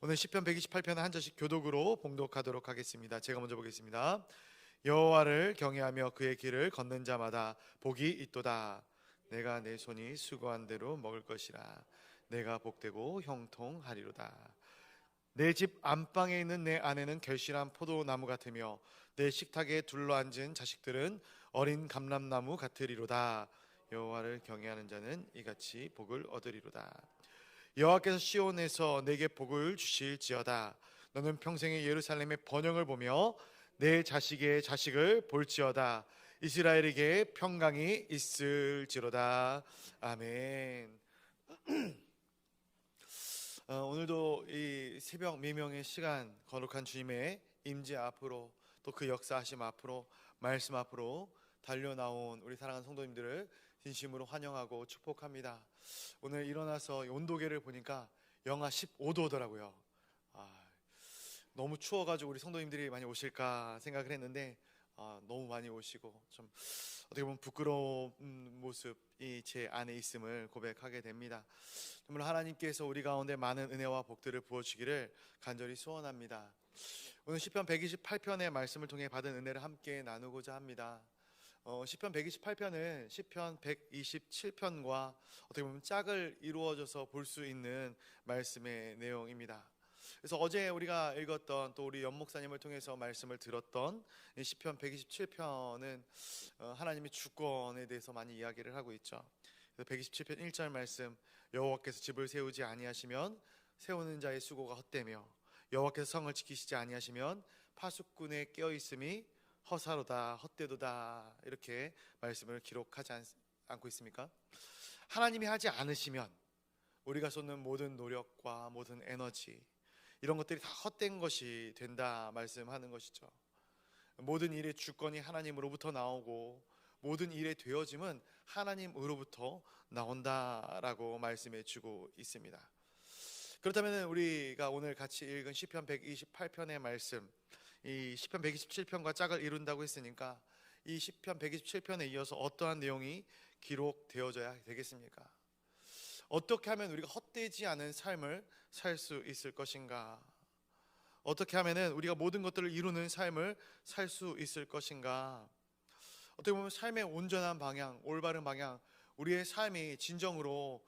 오늘 시편 128편 한 절씩 교독으로 봉독하도록 하겠습니다. 제가 먼저 보겠습니다. 여호와를 경외하며 그의 길을 걷는 자마다 복이 있도다. 내가 내 손이 수고한 대로 먹을 것이라. 내가 복되고 형통하리로다. 내 집 안방에 있는 내 아내는 결실한 포도나무 같으며 내 식탁에 둘러앉은 자식들은 어린 감람나무 같으리로다. 여호와를 경외하는 자는 이같이 복을 얻으리로다. 여호와께서 시온에서 내게 복을 주실지어다. 너는 평생에 예루살렘의 번영을 보며 내 자식의 자식을 볼지어다. 이스라엘에게 평강이 있을지로다. 아멘. 오늘도 이 새벽 미명의 시간, 거룩한 주님의 임재 앞으로, 또 그 역사하심 앞으로, 말씀 앞으로 달려나온 우리 사랑하는 성도님들을 진심으로 환영하고 축복합니다. 오늘 일어나서 온도계를 보니까 영하 15도더라고요. 너무 추워가지고 우리 성도님들이 많이 오실까 생각을 했는데 너무 많이 오시고 좀 어떻게 보면 부끄러운 모습이 제 안에 있음을 고백하게 됩니다. 정말 하나님께서 우리 가운데 많은 은혜와 복들을 부어주기를 간절히 소원합니다. 오늘 시편 128편의 말씀을 통해 받은 은혜를 함께 나누고자 합니다. 시편 128편은 시편 127편과 어떻게 보면 짝을 이루어져서 볼 수 있는 말씀의 내용입니다. 그래서 어제 우리가 읽었던, 또 우리 연목사님을 통해서 말씀을 들었던 시편 127편은 하나님의 주권에 대해서 많이 이야기를 하고 있죠. 그래서 127편 1절 말씀, 여호와께서 집을 세우지 아니하시면 세우는 자의 수고가 헛되며 여호와께서 성을 지키시지 아니하시면 파수꾼의 깨어있음이 허사로다, 헛되도다, 이렇게 말씀을 기록하지 않고 있습니까? 하나님이 하지 않으시면 우리가 쏟는 모든 노력과 모든 에너지, 이런 것들이 다 헛된 것이 된다 말씀하는 것이죠. 모든 일의 주권이 하나님으로부터 나오고 모든 일의 되어짐은 하나님으로부터 나온다라고 말씀해 주고 있습니다. 그렇다면 우리가 오늘 같이 읽은 시편 128편의 말씀, 이 시편 127편과 짝을 이룬다고 했으니까 이 시편 127편에 이어서 어떠한 내용이 기록되어져야 되겠습니까? 어떻게 하면 우리가 헛되지 않은 삶을 살 수 있을 것인가? 어떻게 하면 우리가 모든 것들을 이루는 삶을 살 수 있을 것인가? 어떻게 보면 삶의 온전한 방향, 올바른 방향, 우리의 삶이 진정으로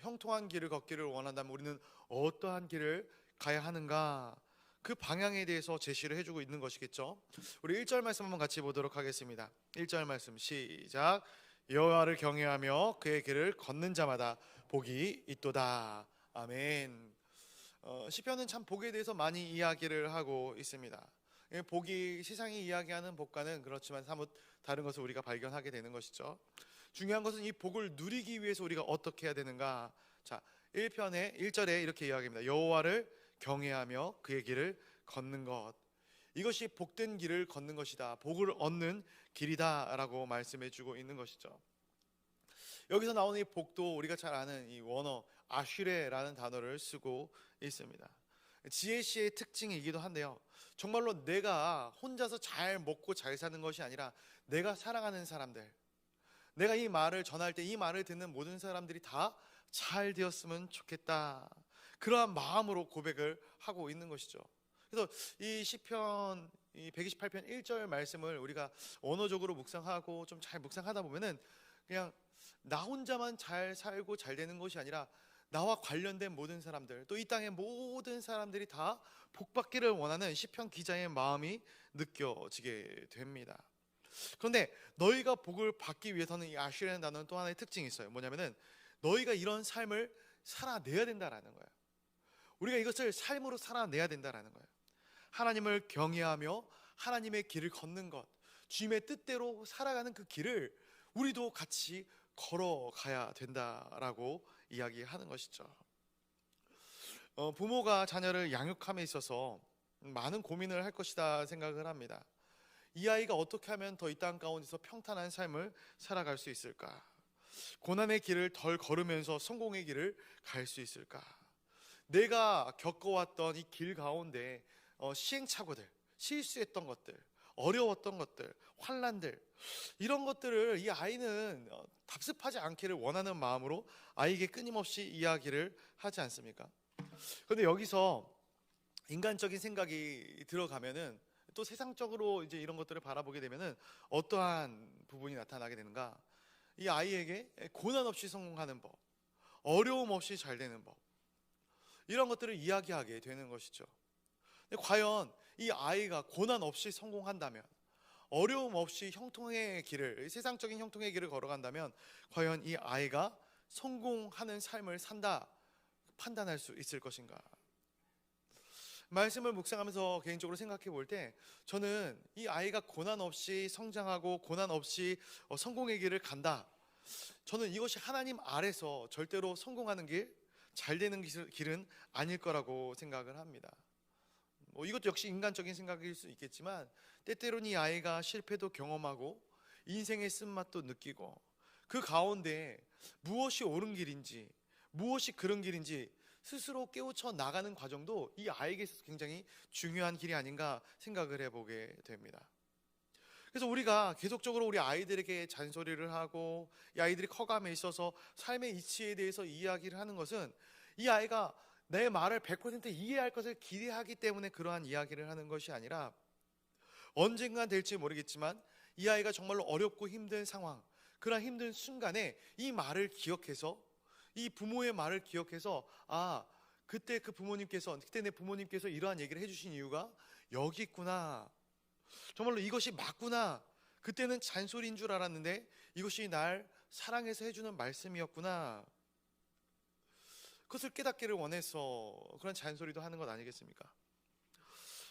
형통한 길을 걷기를 원한다면 우리는 어떠한 길을 가야 하는가? 그 방향에 대해서 제시를 해주고 있는 것이겠죠. 우리 1절 말씀 한번 같이 보도록 하겠습니다. 1절 말씀 시작. 여호와를 경외하며 그의 길을 걷는 자마다 복이 있도다. 아멘. 시편은 참 복에 대해서 많이 이야기를 하고 있습니다. 복이 세상이 이야기하는 복과는 그렇지만 사뭇 다른 것을 우리가 발견하게 되는 것이죠. 중요한 것은 이 복을 누리기 위해서 우리가 어떻게 해야 되는가. 자, 1편의 1절에 이렇게 이야기합니다. 여호와를 경외하며 그의 길을 걷는 것, 이것이 복된 길을 걷는 것이다, 복을 얻는 길이다 라고 말씀해 주고 있는 것이죠. 여기서 나오는 이 복도 우리가 잘 아는 이 원어 아슈레라는 단어를 쓰고 있습니다. 지혜시의 특징이기도 한데요, 정말로 내가 혼자서 잘 먹고 잘 사는 것이 아니라 내가 사랑하는 사람들, 내가 이 말을 전할 때 이 말을 듣는 모든 사람들이 다 잘 되었으면 좋겠다, 그러한 마음으로 고백을 하고 있는 것이죠. 그래서 이 시편 128편 1절 말씀을 우리가 언어적으로 묵상하고 좀 잘 묵상하다 보면은 그냥 나 혼자만 잘 살고 잘 되는 것이 아니라 나와 관련된 모든 사람들, 또 이 땅의 모든 사람들이 다 복받기를 원하는 시편 기자의 마음이 느껴지게 됩니다. 그런데 너희가 복을 받기 위해서는 이 아슈라는 단어는 또 하나의 특징이 있어요. 뭐냐면은 너희가 이런 삶을 살아내야 된다라는 거예요. 우리가 이것을 삶으로 살아내야 된다라는 거예요. 하나님을 경외하며 하나님의 길을 걷는 것, 주님의 뜻대로 살아가는 그 길을 우리도 같이 걸어가야 된다라고 이야기하는 것이죠. 부모가 자녀를 양육함에 있어서 많은 고민을 할 것이다 생각을 합니다. 이 아이가 어떻게 하면 더 이 땅 가운데서 평탄한 삶을 살아갈 수 있을까? 고난의 길을 덜 걸으면서 성공의 길을 갈 수 있을까? 내가 겪어왔던 이 길 가운데 시행착오들, 실수했던 것들, 어려웠던 것들, 환난들, 이런 것들을 이 아이는 답습하지 않기를 원하는 마음으로 아이에게 끊임없이 이야기를 하지 않습니까? 그런데 여기서 인간적인 생각이 들어가면은 또 세상적으로 이제 이런 것들을 바라보게 되면은 어떠한 부분이 나타나게 되는가? 이 아이에게 고난 없이 성공하는 법, 어려움 없이 잘 되는 법, 이런 것들을 이야기하게 되는 것이죠. 근데 과연 이 아이가 고난 없이 성공한다면, 어려움 없이 형통의 길을, 세상적인 형통의 길을 걸어간다면 과연 이 아이가 성공하는 삶을 산다 판단할 수 있을 것인가? 말씀을 묵상하면서 개인적으로 생각해 볼 때 저는 이 아이가 고난 없이 성장하고 고난 없이 성공의 길을 간다, 저는 이것이 하나님 아래서 절대로 성공하는 길, 잘 되는 길은 아닐 거라고 생각을 합니다. 이것도 역시 인간적인 생각일 수 있겠지만 때때로는 이 아이가 실패도 경험하고 인생의 쓴맛도 느끼고 그 가운데 무엇이 옳은 길인지, 무엇이 그런 길인지 스스로 깨우쳐 나가는 과정도 이 아이에게 있어서 굉장히 중요한 길이 아닌가 생각을 해보게 됩니다. 그래서 우리가 계속적으로 우리 아이들에게 잔소리를 하고 이 아이들이 커감에 있어서 삶의 이치에 대해서 이야기를 하는 것은 이 아이가 내 말을 100% 이해할 것을 기대하기 때문에 그러한 이야기를 하는 것이 아니라 언젠간 될지 모르겠지만 이 아이가 정말로 어렵고 힘든 상황, 그러한 힘든 순간에 이 말을 기억해서, 이 부모의 말을 기억해서, 그때 내 부모님께서 이러한 얘기를 해주신 이유가 여기 있구나, 정말로 이것이 맞구나, 그때는 잔소리인 줄 알았는데 이것이 날 사랑해서 해주는 말씀이었구나, 그것을 깨닫기를 원해서 그런 잔소리도 하는 것 아니겠습니까?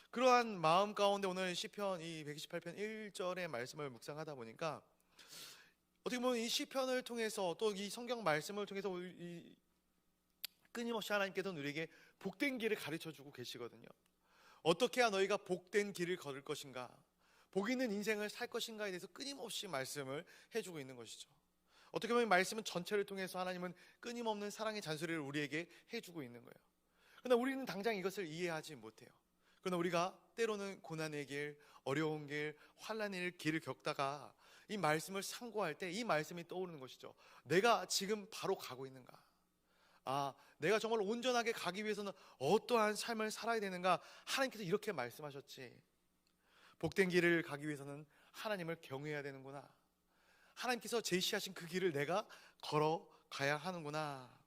그러한 마음 가운데 오늘 시편 이 128편 1절의 말씀을 묵상하다 보니까 어떻게 보면 이 시편을 통해서 또 이 성경 말씀을 통해서 끊임없이 하나님께서 우리에게 복된 길을 가르쳐주고 계시거든요. 어떻게 해야 너희가 복된 길을 걸을 것인가, 복 있는 인생을 살 것인가에 대해서 끊임없이 말씀을 해주고 있는 것이죠. 어떻게 보면 말씀은 전체를 통해서 하나님은 끊임없는 사랑의 잔소리를 우리에게 해주고 있는 거예요. 그러나 우리는 당장 이것을 이해하지 못해요. 그러나 우리가 때로는 고난의 길, 어려운 길, 환난의 길을 겪다가 이 말씀을 상고할 때 이 말씀이 떠오르는 것이죠. 내가 지금 바로 가고 있는가? 내가 정말 온전하게 가기 위해서는 어떠한 삶을 살아야 되는가? 하나님께서 이렇게 말씀하셨지. 복된 길을 가기 위해서는 하나님을 경외해야 되는구나. 하나님께서 제시하신 그 길을 내가 걸어가야 하는구나.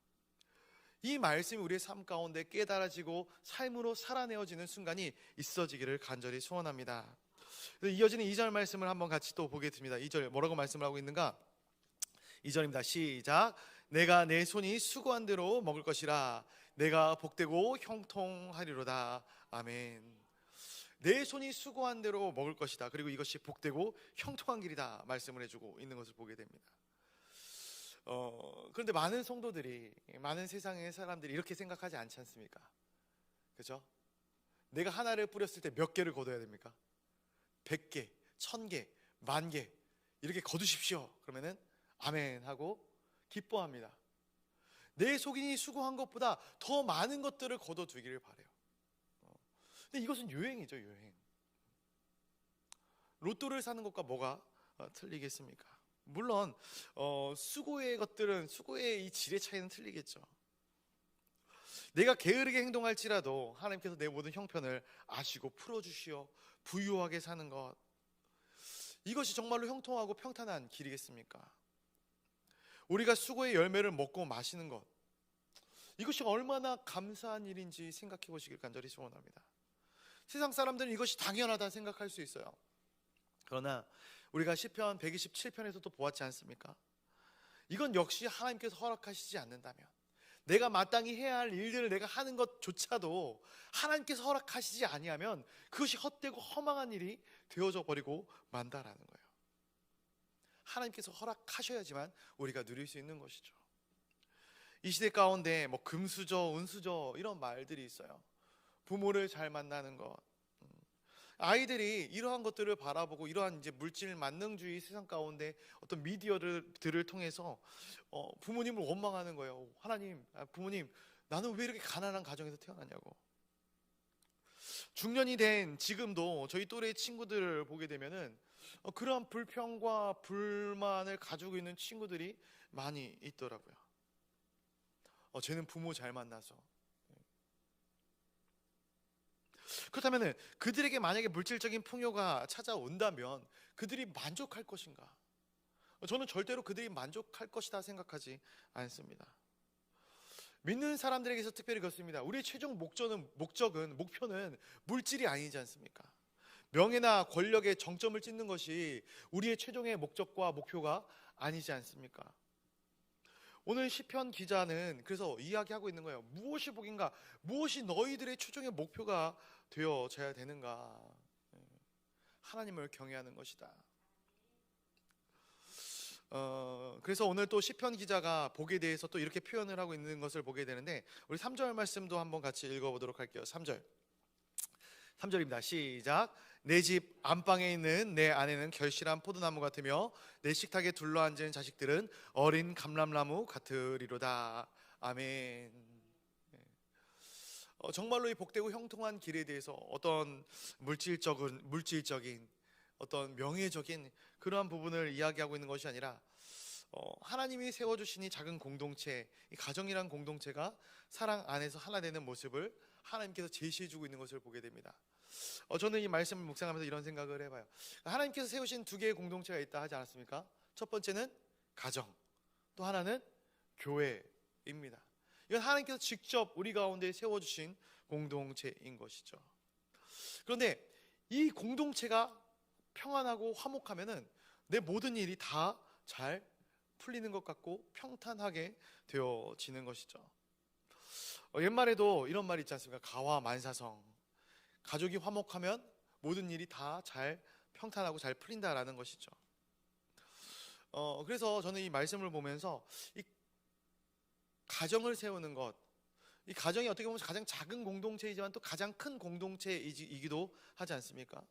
이 말씀이 우리의 삶 가운데 깨달아지고 삶으로 살아내어지는 순간이 있어지기를 간절히 소원합니다. 이어지는 2절 말씀을 한번 같이 또 보겠습니다. 2절 뭐라고 말씀을 하고 있는가? 2절입니다. 시작. 내가 내 손이 수고한 대로 먹을 것이라. 내가 복되고 형통하리로다. 아멘. 내 손이 수고한 대로 먹을 것이다. 그리고 이것이 복되고 형통한 길이다 말씀을 해주고 있는 것을 보게 됩니다. 그런데 많은 성도들이, 많은 세상의 사람들이 이렇게 생각하지 않지 않습니까? 그렇죠? 내가 하나를 뿌렸을 때 몇 개를 거둬야 됩니까? 100개, 1000개, 10,000개 이렇게 거두십시오. 그러면은 아멘 하고 기뻐합니다. 내 속인이 수고한 것보다 더 많은 것들을 거둬두기를 바래요. 근데 이것은 유행이죠, 유행. 로또를 사는 것과 뭐가 틀리겠습니까? 물론 수고의 것들은, 수고의 이 질의 차이는 틀리겠죠. 내가 게으르게 행동할지라도 하나님께서 내 모든 형편을 아시고 풀어주시어 부유하게 사는 것, 이것이 정말로 형통하고 평탄한 길이겠습니까? 우리가 수고의 열매를 먹고 마시는 것, 이것이 얼마나 감사한 일인지 생각해 보시길 간절히 소원합니다. 세상 사람들은 이것이 당연하다 생각할 수 있어요. 그러나 우리가 시편 127편에서도 보았지 않습니까? 이건 역시 하나님께서 허락하시지 않는다면, 내가 마땅히 해야 할 일들을 내가 하는 것조차도 하나님께서 허락하시지 아니하면 그것이 헛되고 허망한 일이 되어져 버리고 만다라는 거예요. 하나님께서 허락하셔야지만 우리가 누릴 수 있는 것이죠. 이 시대 가운데 금수저, 은수저 이런 말들이 있어요. 부모를 잘 만나는 것, 아이들이 이러한 것들을 바라보고 이러한 이제 물질 만능주의 세상 가운데 어떤 미디어들을 통해서 부모님을 원망하는 거예요. 하나님, 부모님, 나는 왜 이렇게 가난한 가정에서 태어났냐고. 중년이 된 지금도 저희 또래 친구들을 보게 되면은 그러한 불평과 불만을 가지고 있는 친구들이 많이 있더라고요. 쟤는 부모 잘 만나서, 그렇다면 그들에게 만약에 물질적인 풍요가 찾아온다면 그들이 만족할 것인가? 저는 절대로 그들이 만족할 것이다 생각하지 않습니다. 믿는 사람들에게서 특별히 그렇습니다. 우리의 최종 목표는 물질이 아니지 않습니까? 명예나 권력의 정점을 찍는 것이 우리의 최종의 목적과 목표가 아니지 않습니까? 오늘 시편 기자는 그래서 이야기하고 있는 거예요. 무엇이 복인가? 무엇이 너희들의 최종의 목표가 되어져야 되는가? 하나님을 경외하는 것이다. 그래서 오늘 또 시편 기자가 복에 대해서 또 이렇게 표현을 하고 있는 것을 보게 되는데, 우리 3절 말씀도 한번 같이 읽어보도록 할게요. 3절입니다. 시작. 내 집 안방에 있는 내 아내는 결실한 포도나무 같으며 내 식탁에 둘러앉은 자식들은 어린 감람나무 같으리로다. 아멘. 정말로 이 복되고 형통한 길에 대해서 어떤 물질적인 어떤 명예적인 그러한 부분을 이야기하고 있는 것이 아니라 하나님이 세워주신 이 작은 공동체, 이 가정이란 공동체가 사랑 안에서 하나 되는 모습을 하나님께서 제시해주고 있는 것을 보게 됩니다. 저는 이 말씀을 묵상하면서 이런 생각을 해봐요. 하나님께서 세우신 두 개의 공동체가 있다 하지 않았습니까? 첫 번째는 가정, 또 하나는 교회입니다. 이건 하나님께서 직접 우리 가운데 세워주신 공동체인 것이죠. 그런데 이 공동체가 평안하고 화목하면은 내 모든 일이 다 잘 풀리는 것 같고 평탄하게 되어지는 것이죠. 옛말에도 이런 말이 있지 않습니까? 가화만사성. 가족이 화목하면 모든 일이 다 잘 평탄하고 잘 풀린다라는 것이죠. 그래서 저는 이 말씀을 보면서 이 가정을 세우는 것, 이 가정이 어떻게 보면 가장 작은 공동체이지만 또 가장 큰 공동체이기도 하지 않습니까?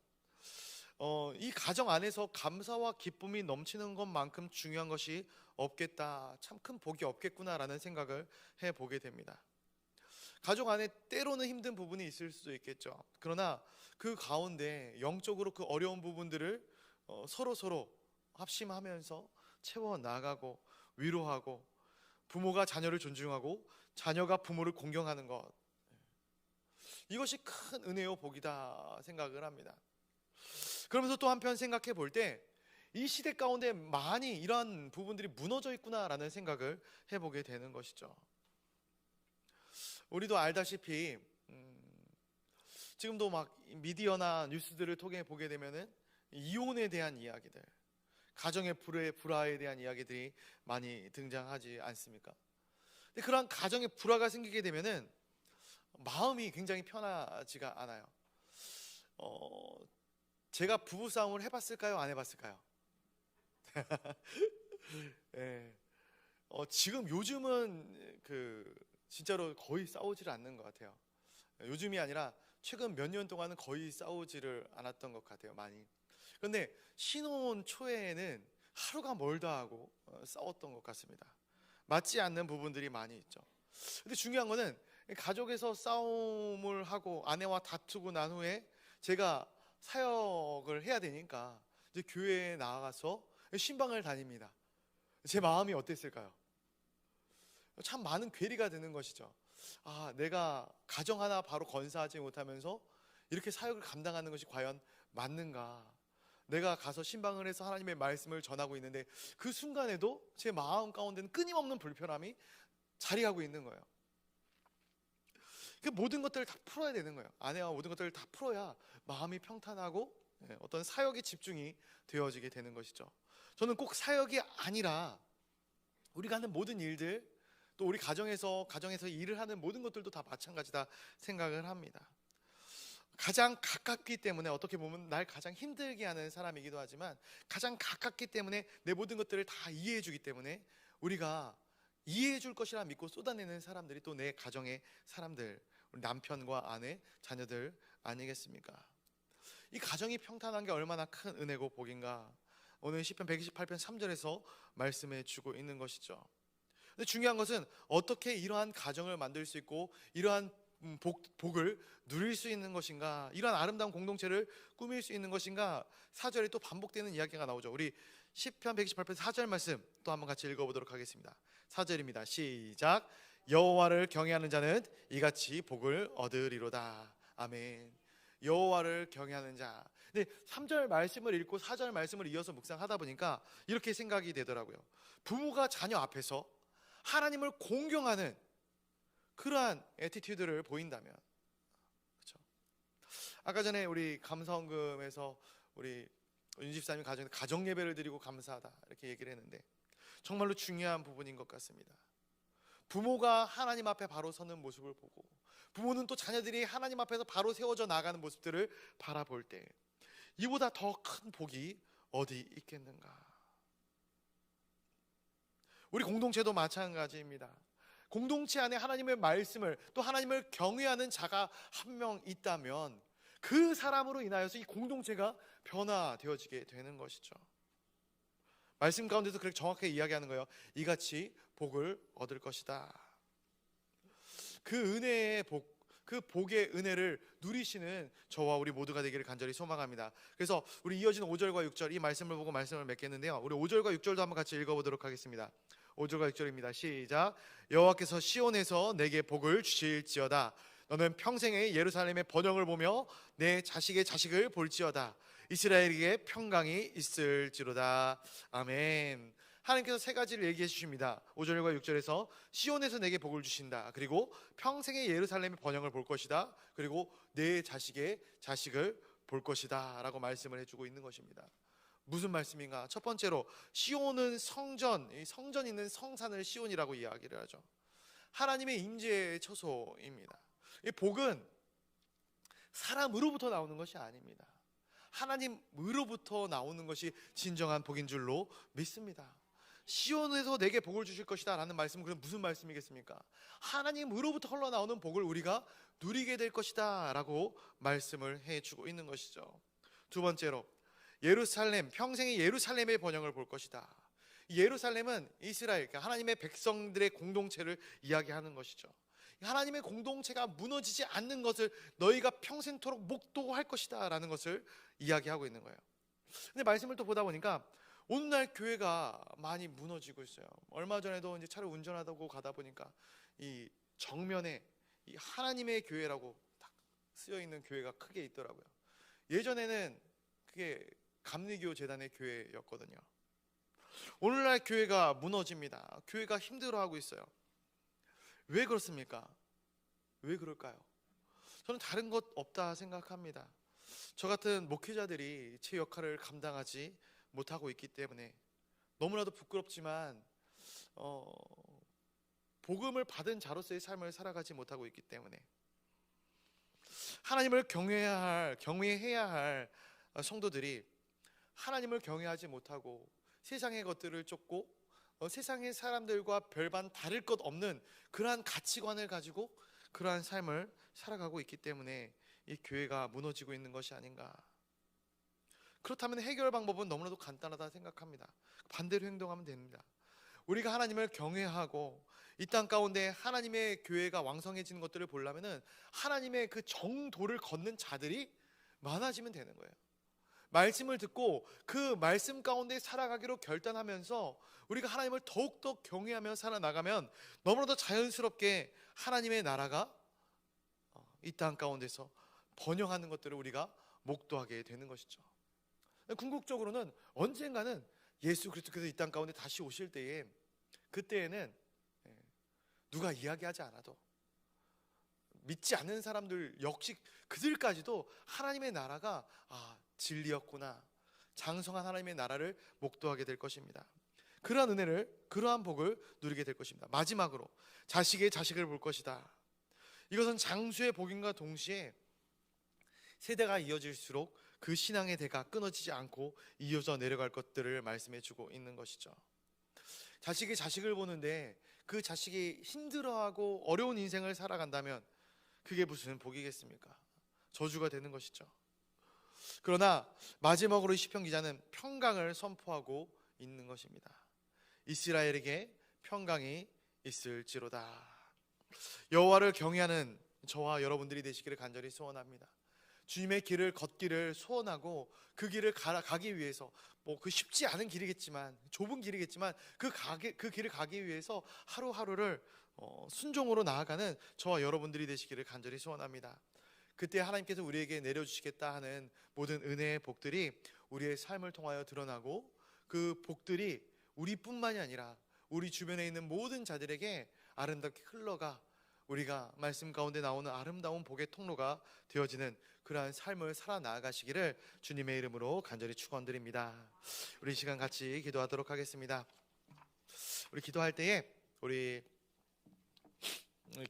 이 가정 안에서 감사와 기쁨이 넘치는 것만큼 중요한 것이 없겠다, 참 큰 복이 없겠구나라는 생각을 해보게 됩니다. 가족 안에 때로는 힘든 부분이 있을 수도 있겠죠. 그러나 그 가운데 영적으로 그 어려운 부분들을 서로 합심하면서 채워나가고 위로하고, 부모가 자녀를 존중하고 자녀가 부모를 공경하는 것, 이것이 큰 은혜요 복이다 생각을 합니다. 그러면서 또 한편 생각해 볼 때 이 시대 가운데 많이 이러한 부분들이 무너져 있구나라는 생각을 해보게 되는 것이죠. 우리도 알다시피 지금도 막 미디어나 뉴스들을 통해 보게 되면은 이혼에 대한 이야기들, 가정의 불화에 대한 이야기들이 많이 등장하지 않습니까? 근데 그러한 가정의 불화가 생기게 되면은 마음이 굉장히 편하지가 않아요. 제가 부부싸움을 해봤을까요? 안 해봤을까요? 네. 지금 요즘은 진짜로 거의 싸우지를 않는 것 같아요. 요즘이 아니라 최근 몇 년 동안은 거의 싸우지를 않았던 것 같아요, 많이. 그런데 신혼 초에는 하루가 멀다 하고 싸웠던 것 같습니다. 맞지 않는 부분들이 많이 있죠. 근데 중요한 거는 가족에서 싸움을 하고 아내와 다투고 난 후에 제가 사역을 해야 되니까 이제 교회에 나가서 신방을 다닙니다. 제 마음이 어땠을까요? 참 많은 괴리가 되는 것이죠. 내가 가정 하나 바로 건사하지 못하면서 이렇게 사역을 감당하는 것이 과연 맞는가? 내가 가서 신방을 해서 하나님의 말씀을 전하고 있는데 그 순간에도 제 마음 가운데는 끊임없는 불편함이 자리하고 있는 거예요. 그 모든 것들을 다 풀어야 되는 거예요. 아내와 모든 것들을 다 풀어야 마음이 평탄하고 어떤 사역에 집중이 되어지게 되는 것이죠. 저는 꼭 사역이 아니라 우리가 하는 모든 일들, 또 우리 가정에서 일을 하는 모든 것들도 다 마찬가지다 생각을 합니다. 가장 가깝기 때문에 어떻게 보면 날 가장 힘들게 하는 사람이기도 하지만 가장 가깝기 때문에 내 모든 것들을 다 이해해 주기 때문에 우리가 이해해 줄 것이라 믿고 쏟아내는 사람들이 또 내 가정의 사람들, 우리 남편과 아내, 자녀들 아니겠습니까? 이 가정이 평탄한 게 얼마나 큰 은혜고 복인가, 오늘 시편 128편 3절에서 말씀해 주고 있는 것이죠. 근데 중요한 것은 어떻게 이러한 가정을 만들 수 있고 이러한 복을 누릴 수 있는 것인가, 이러한 아름다운 공동체를 꾸밀 수 있는 것인가. 4절에 또 반복되는 이야기가 나오죠. 우리 시편 128편 4절 말씀 또 한번 같이 읽어보도록 하겠습니다. 4절입니다. 시작. 여호와를 경외하는 자는 이같이 복을 얻으리로다. 아멘. 여호와를 경외하는 자. 근데 3절 말씀을 읽고 4절 말씀을 이어서 묵상하다 보니까 이렇게 생각이 되더라고요. 부모가 자녀 앞에서 하나님을 공경하는 그러한 애티튜드를 보인다면, 그렇죠? 아까 전에 우리 감사원금에서 우리 윤집사님이 가정 예배를 드리고 감사하다 이렇게 얘기를 했는데 정말로 중요한 부분인 것 같습니다. 부모가 하나님 앞에 바로 서는 모습을 보고 부모는 또 자녀들이 하나님 앞에서 바로 세워져 나가는 모습들을 바라볼 때 이보다 더 큰 복이 어디 있겠는가. 우리 공동체도 마찬가지입니다. 공동체 안에 하나님의 말씀을 또 하나님을 경외하는 자가 한 명 있다면 그 사람으로 인하여서 이 공동체가 변화되어지게 되는 것이죠. 말씀 가운데서 그렇게 정확하게 이야기하는 거예요. 이같이 복을 얻을 것이다. 그 은혜의 복, 그 복의 은혜를 누리시는 저와 우리 모두가 되기를 간절히 소망합니다. 그래서 우리 이어지는 5절과 6절 이 말씀을 보고 말씀을 맺겠는데요, 우리 5절과 6절도 한번 같이 읽어보도록 하겠습니다. 5절과 6절입니다. 시작. 여호와께서 시온에서 내게 복을 주실지어다. 너는 평생에 예루살렘의 번영을 보며 내 자식의 자식을 볼지어다. 이스라엘에게 평강이 있을지로다. 아멘. 하나님께서 세 가지를 얘기해 주십니다. 5절과 6절에서 시온에서 내게 복을 주신다. 그리고 평생의 예루살렘의 번영을 볼 것이다. 그리고 내 자식의 자식을 볼 것이다 라고 말씀을 해주고 있는 것입니다. 무슨 말씀인가? 첫 번째로 시온은 성전, 성전 있는 성산을 시온이라고 이야기를 하죠. 하나님의 임재의 처소입니다. 이 복은 사람으로부터 나오는 것이 아닙니다. 하나님으로부터 나오는 것이 진정한 복인 줄로 믿습니다. 시온에서 내게 복을 주실 것이다 라는 말씀은 그럼 무슨 말씀이겠습니까? 하나님으로부터 흘러나오는 복을 우리가 누리게 될 것이다 라고 말씀을 해주고 있는 것이죠. 두 번째로 예루살렘, 평생의 예루살렘의 번영을 볼 것이다. 예루살렘은 이스라엘, 그러니까 하나님의 백성들의 공동체를 이야기하는 것이죠. 하나님의 공동체가 무너지지 않는 것을 너희가 평생토록 목도할 것이다 라는 것을 이야기하고 있는 거예요. 근데 말씀을 또 보다 보니까 오늘날 교회가 많이 무너지고 있어요. 얼마 전에도 이제 차를 운전하다고 가다 보니까 이 정면에 이 하나님의 교회라고 딱 쓰여 있는 교회가 크게 있더라고요. 예전에는 그게 감리교 재단의 교회였거든요. 오늘날 교회가 무너집니다. 교회가 힘들어하고 있어요. 왜 그렇습니까? 왜 그럴까요? 저는 다른 것 없다 생각합니다. 저 같은 목회자들이 제 역할을 감당하지 못하고 있기 때문에 너무나도 부끄럽지만 복음을 받은 자로서의 삶을 살아가지 못하고 있기 때문에 하나님을 경외해야 할 성도들이 하나님을 경외하지 못하고 세상의 것들을 쫓고 세상의 사람들과 별반 다를 것 없는 그러한 가치관을 가지고 그러한 삶을 살아가고 있기 때문에 이 교회가 무너지고 있는 것이 아닌가. 그렇다면 해결 방법은 너무나도 간단하다 생각합니다. 반대로 행동하면 됩니다. 우리가 하나님을 경외하고 이 땅 가운데 하나님의 교회가 왕성해지는 것들을 보려면은 하나님의 그 정도를 걷는 자들이 많아지면 되는 거예요. 말씀을 듣고 그 말씀 가운데 살아가기로 결단하면서 우리가 하나님을 더욱더 경외하며 살아나가면 너무나도 자연스럽게 하나님의 나라가 이 땅 가운데서 번영하는 것들을 우리가 목도하게 되는 것이죠. 궁극적으로는 언젠가는 예수 그리스도께서 이 땅 가운데 다시 오실 때에 그때에는 누가 이야기하지 않아도 믿지 않는 사람들 역시 그들까지도 하나님의 나라가 진리였구나, 장성한 하나님의 나라를 목도하게 될 것입니다. 그러한 은혜를, 그러한 복을 누리게 될 것입니다. 마지막으로 자식의 자식을 볼 것이다. 이것은 장수의 복임과 동시에 세대가 이어질수록 그 신앙의 대가 끊어지지 않고 이어져 내려갈 것들을 말씀해 주고 있는 것이죠. 자식이 자식을 보는데 그 자식이 힘들어하고 어려운 인생을 살아간다면 그게 무슨 복이겠습니까? 저주가 되는 것이죠. 그러나 마지막으로 시편 기자는 평강을 선포하고 있는 것입니다. 이스라엘에게 평강이 있을지로다. 여호와를 경외하는 저와 여러분들이 되시기를 간절히 소원합니다. 주님의 길을 걷기를 소원하고 그 길을 가기 위해서 그 쉽지 않은 길이겠지만, 좁은 길이겠지만 그 길을 가기 위해서 하루하루를 순종으로 나아가는 저와 여러분들이 되시기를 간절히 소원합니다. 그때 하나님께서 우리에게 내려주시겠다 하는 모든 은혜의 복들이 우리의 삶을 통하여 드러나고, 그 복들이 우리뿐만이 아니라 우리 주변에 있는 모든 자들에게 아름답게 흘러가 우리가 말씀 가운데 나오는 아름다운 복의 통로가 되어지는 그러한 삶을 살아나가시기를 주님의 이름으로 간절히 축원드립니다. 우리 시간 같이 기도하도록 하겠습니다. 우리 기도할 때에 우리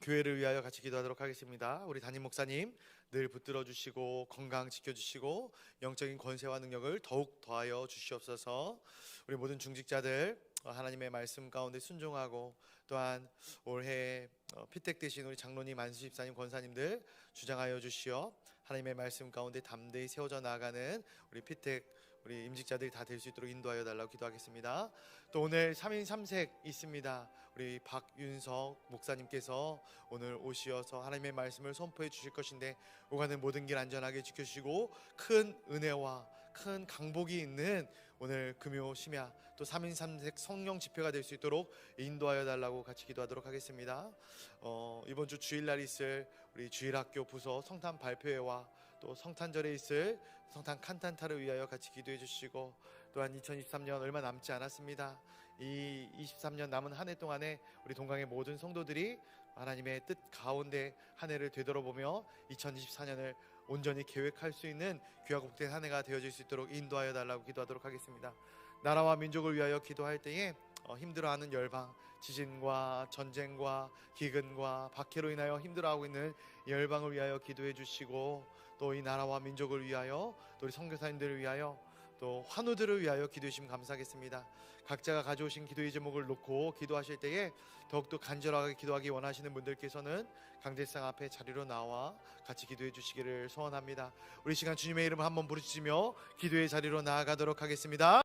교회를 위하여 같이 기도하도록 하겠습니다. 우리 담임 목사님 늘 붙들어 주시고 건강 지켜주시고 영적인 권세와 능력을 더욱 더하여 주시옵소서. 우리 모든 중직자들 하나님의 말씀 가운데 순종하고, 또한 올해 피택 되신 우리 장로님, 안수 집사님, 권사님들 주장하여 주시어 하나님의 말씀 가운데 담대히 세워져 나아가는 우리 피택 우리 임직자들이 다 될 수 있도록 인도하여 달라고 기도하겠습니다. 또 오늘 3인 3색 있습니다. 우리 박윤석 목사님께서 오늘 오시어서 하나님의 말씀을 선포해 주실 것인데, 오가는 모든 길 안전하게 지켜주시고 큰 은혜와 큰 강복이 있는 오늘 금요 심야 또 3인 3색 성령 집회가 될 수 있도록 인도하여 달라고 같이 기도하도록 하겠습니다. 이번 주 주일날 있을 우리 주일학교 부서 성탄 발표회와 또 성탄절에 있을 성탄 칸탄타를 위하여 같이 기도해 주시고, 또한 2023년 얼마 남지 않았습니다. 이 23년 남은 한 해 동안에 우리 동강의 모든 성도들이 하나님의 뜻 가운데 한 해를 되돌아보며 2024년을 온전히 계획할 수 있는 귀하고 복된 한 해가 되어질 수 있도록 인도하여 달라고 기도하도록 하겠습니다. 나라와 민족을 위하여 기도할 때에 힘들어하는 열방, 지진과 전쟁과 기근과 박해로 인하여 힘들어하고 있는 열방을 위하여 기도해 주시고, 또 이 나라와 민족을 위하여, 또 우리 선교사님들을 위하여, 또 환우들을 위하여 기도해 주시면 감사하겠습니다. 각자가 가져오신 기도의 제목을 놓고 기도하실 때에 더욱더 간절하게 기도하기 원하시는 분들께서는 강대상 앞에 자리로 나와 같이 기도해 주시기를 소원합니다. 우리 시간 주님의 이름을 한번 부르짖으며 기도의 자리로 나아가도록 하겠습니다.